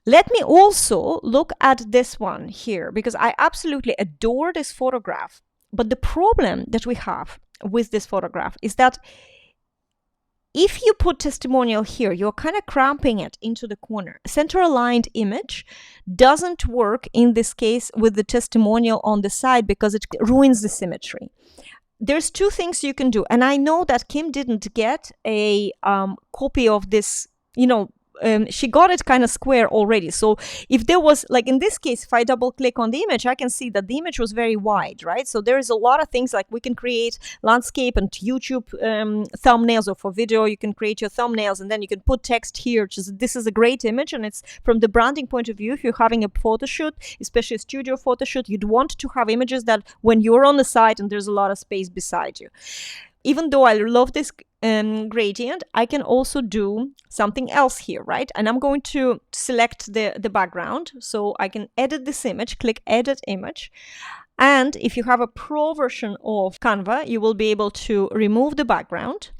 Let me also look at this one here, because I absolutely adore this photograph. But the problem that we have with this photograph is that if you put testimonial here, you're kind of cramping it into the corner. Center aligned image doesn't work in this case with the testimonial on the side because it ruins the symmetry. There's two things you can do. And I know that Kim didn't get a copy of this, she got it kind of square already. So if there was, like in this case, if I double click on the image, I can see that the image was very wide, right? So there is a lot of things, like we can create landscape and YouTube thumbnails, or for video, you can create your thumbnails and then you can put text here. This is a great image, and it's from the branding point of view. If you're having a photo shoot, especially a studio photo shoot, you'd want to have images that when you're on the side and there's a lot of space beside you. Even though I love this gradient, I can also do something else here, right? And I'm going to select the background. So I can edit this image, click edit image. And if you have a pro version of Canva, you will be able to remove the background.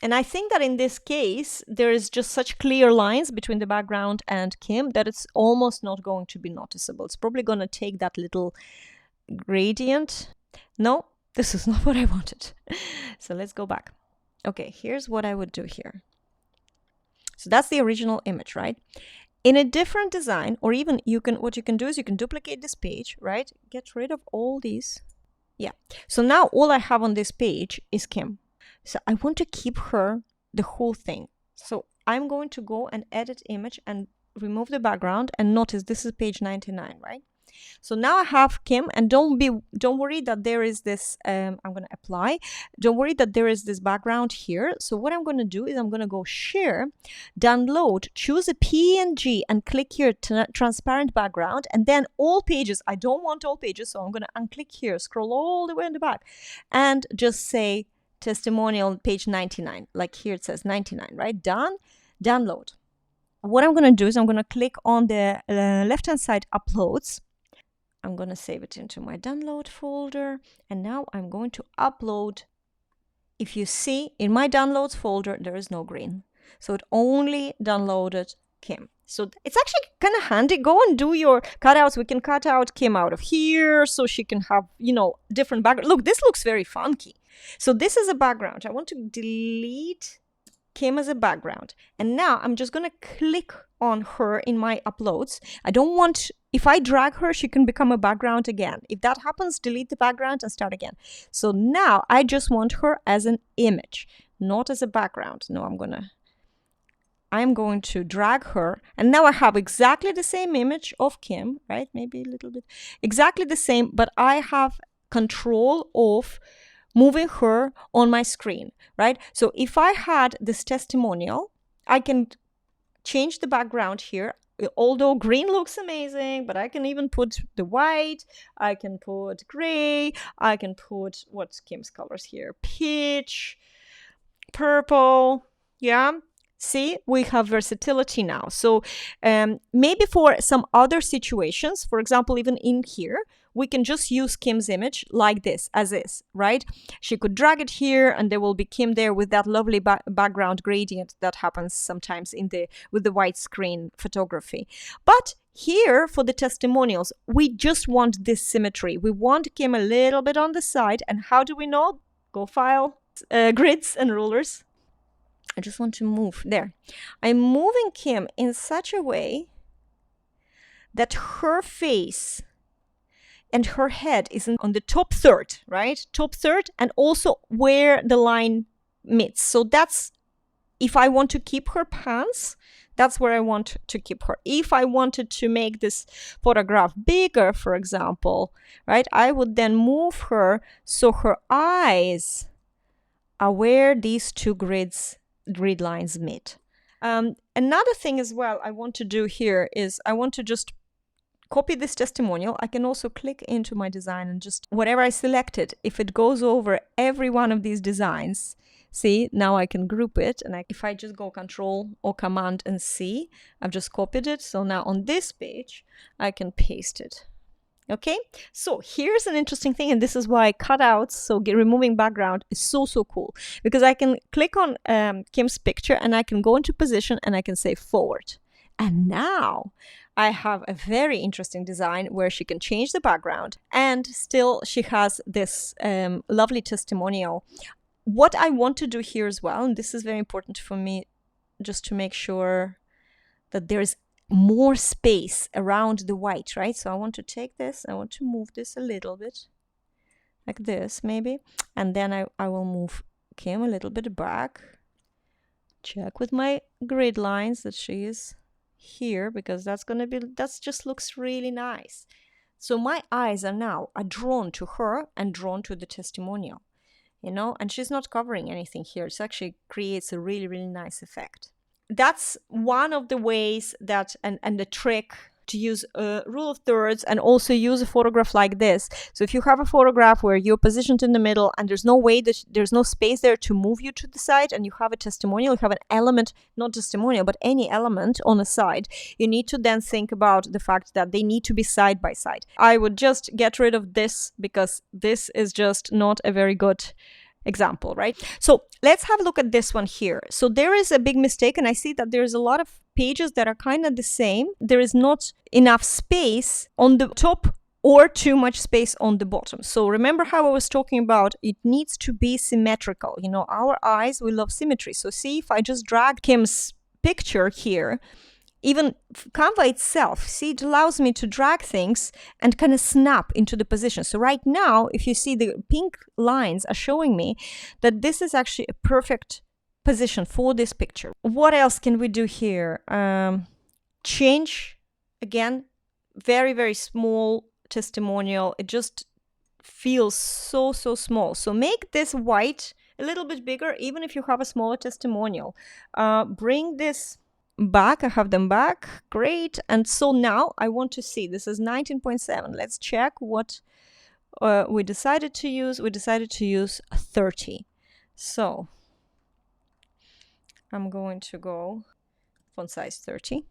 And I think that in this case, there is just such clear lines between the background and Kim that it's almost not going to be noticeable. It's probably going to take that little gradient. No. This is not what I wanted. So let's go back. Okay, here's what I would do here. So that's the original image, right? In a different design, or even what you can do is you can duplicate this page, right? Get rid of all these. Yeah. So now all I have on this page is Kim. So I want to keep her the whole thing. So I'm going to go and edit image and remove the background, and notice this is page 99, right? So now I have Kim, and don't worry that there is this, I'm going to apply. Don't worry that there is this background here. So what I'm going to do is I'm going to go share, download, choose a PNG and click here, transparent background, and then all pages. I don't want all pages, so I'm going to unclick here, scroll all the way in the back, and just say testimonial page 99. Like here it says 99, right? Done, download. What I'm going to do is I'm going to click on the left-hand side uploads. I'm going to save it into my download folder, and now I'm going to upload. If you see in my downloads folder, there is no green. So it only downloaded Kim. So it's actually kind of handy. Go and do your cutouts. We can cut out Kim out of here so she can have, different background. Look, this looks very funky. So this is a background. I want to delete Kim as a background. And now I'm just going to click on her in my uploads. I don't want, if I drag her, she can become a background again. If that happens, delete the background and start again. So now I just want her as an image, not as a background. No, I'm going to drag her, and now I have exactly the same image of Kim, right? Maybe a little bit, exactly the same, but I have control of moving her on my screen, right? So if I had this testimonial, I can change the background here. Although green looks amazing, but I can even put the white, I can put gray, I can put, what's Kim's colors here? Peach, purple, yeah? See, we have versatility now. So maybe for some other situations, for example, even in here, we can just use Kim's image like this, as is, right? She could drag it here, and there will be Kim there with that lovely background gradient that happens sometimes with the widescreen photography. But here, for the testimonials, we just want this symmetry. We want Kim a little bit on the side. And how do we know? Go File, Grids and Rulers. I just want to move there. I'm moving Kim in such a way that her face and her head is on the top third, right? Top third, and also where the line meets. So that's, if I want to keep her pants, that's where I want to keep her. If I wanted to make this photograph bigger, for example, right, I would then move her so her eyes are where these two grid lines meet. Another thing as well I want to do here is I want to just copy this testimonial. I can also click into my design and just whatever I selected, if it goes over every one of these designs, see, now I can group it. And if I just go Control or Command and C, I've just copied it. So now on this page, I can paste it. Okay, so here's an interesting thing, and this is why cutouts, so removing background is so cool, because I can click on Kim's picture and I can go into position and I can say forward. And now I have a very interesting design where she can change the background and still she has this lovely testimonial. What I want to do here as well, and this is very important for me, just to make sure that there's more space around the white, right? So I want to take this, I want to move this a little bit, like this maybe, and then I will move Kim a little bit back, check with my grid lines that she is here, because that just looks really nice. So my eyes are drawn to her and drawn to the testimonial, you know, and she's not covering anything here. It actually creates a really, really nice effect. That's one of the ways that, and the trick to use a rule of thirds and also use a photograph like this. So if you have a photograph where you're positioned in the middle and there's no way that there's no space there to move you to the side, and you have a testimonial, you have an element, not testimonial, but any element on the side, you need to then think about the fact that they need to be side by side. I would just get rid of this because this is just not a very good example, right? So let's have a look at this one here. So there is a big mistake, and I see that there's a lot of pages that are kind of the same. There is not enough space on the top or too much space on the bottom. So remember how I was talking about it needs to be symmetrical. You know, our eyes, we love symmetry. So see, if I just drag Kim's picture here, even Canva itself, see, it allows me to drag things and kind of snap into the position. So right now, if you see, the pink lines are showing me that this is actually a perfect position for this picture. What else can we do here? Change, again, very, very small testimonial. It just feels so, so small. So make this white a little bit bigger, even if you have a smaller testimonial. Bring this back. I have them back. Great. And so now I want to see, this is 19.7. Let's check what we decided to use. We decided to use 30. So I'm going to go font size 30.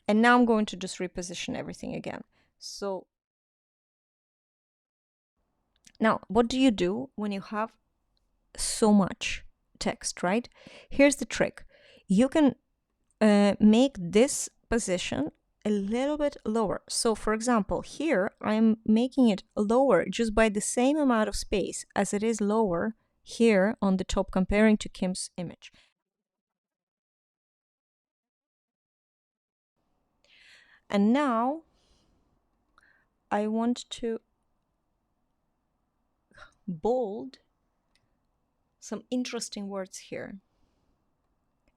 And now I'm going to just reposition everything again. So now what do you do when you have so much text, right? Here's the trick. You can make this position a little bit lower. So for example, here I'm making it lower just by the same amount of space as it is lower here on the top, comparing to Kim's image. And now I want to bold some interesting words here.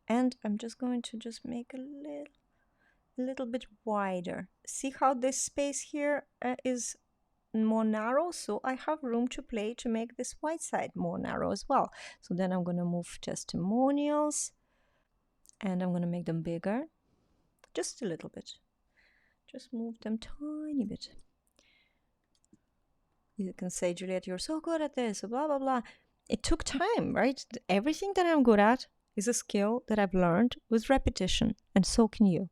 And I'm just going to just make a little bit wider. See how this space here is more narrow? So I have room to play to make this white side more narrow as well. So then I'm going to move testimonials and I'm going to make them bigger. Just a little bit. Just move them tiny bit. You can say, Juliette, you're so good at this, blah, blah, blah. It took time, right? Everything that I'm good at is a skill that I've learned with repetition, and so can you.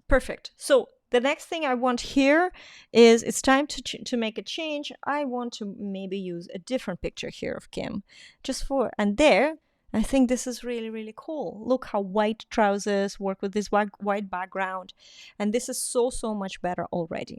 Perfect. So the next thing I want here is it's time to make a change. I want to maybe use a different picture here of Kim, just for, and there, I think this is really, really cool. Look how white trousers work with this white background, and this is so, so much better already.